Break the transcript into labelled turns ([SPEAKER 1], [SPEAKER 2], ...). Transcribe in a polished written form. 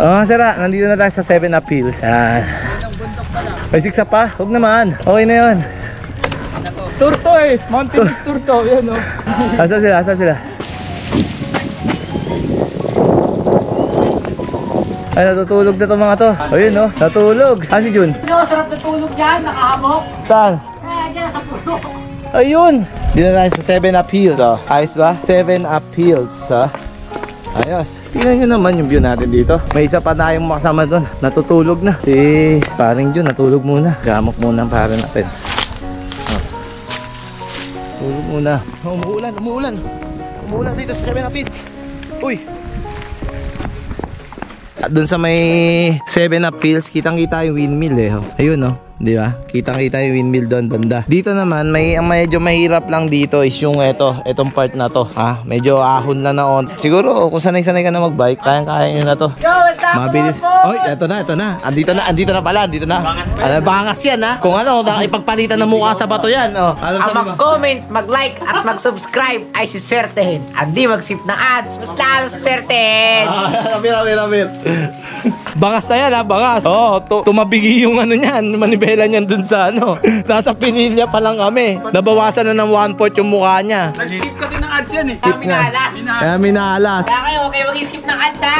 [SPEAKER 1] Oh, sira, nandito na tayo sa 7-Up Hills. Yan. May siksa pa? Huwag naman. Okay na yun.
[SPEAKER 2] Tour to eh. Mountainous tour to. Yan o.
[SPEAKER 1] Asa sila? Asa sila? Ay, natutulog na to mga to. Ayun no, natulog. Ah, si Jun.
[SPEAKER 3] Ano, sarap na tulog dyan, nakahamok.
[SPEAKER 1] Saan?
[SPEAKER 3] Dyan sa puno.
[SPEAKER 1] Ayun! Dito na tayo sa 7-Up Hills. Oh. Ayos ba? 7-Up Hills. Ha? Ayos. Tingnan nyo naman yung view natin dito. May isa pa tayong makasama doon. Natutulog na. Si paring Jun, natulog muna. Gamok muna ang pare natin. Oh. Tulog muna. Oh, umuulan, umuulan. Umuulan dito sa 7-Up Hills. Uy! At doon sa may 7-Up Hills, kitang-kita yung windmill eh. Oh. Ayun oh. Di ba? Kitang-kita yung windmill doon banda. Dito naman, medyo mahirap lang dito is yung etong part na to. Ha? Medyo ahon lang na on. Siguro kung sanay-sanay ka na magbike, kayang-kaya nyo na to.
[SPEAKER 3] Yo, what's up?
[SPEAKER 1] Mabilis. Oy, ito na. Andito na pala, andito na. Bangas yan ha. Kung ano, ipagpalitan ng mukha sa bato yan. Oh. Ano
[SPEAKER 3] Ang mag-comment, mag-like at mag-subscribe ay si swertehin. Hindi mag-sip ng ads, basta swertehin.
[SPEAKER 1] Ramir. Bangas na yan ha, bangas. Oo, tumabigi yung ano niyan, manibela niyan dun sa ano. Nasa pinilya pa lang kami. Nabawasan na ng 1/4 yung mukha niya.
[SPEAKER 2] Nag-skip kasi ng ads yan eh.
[SPEAKER 3] Kami nalas.
[SPEAKER 1] Kaya minalas.
[SPEAKER 3] Kaya kayo, huwag kayo mag-skip ng ads ha.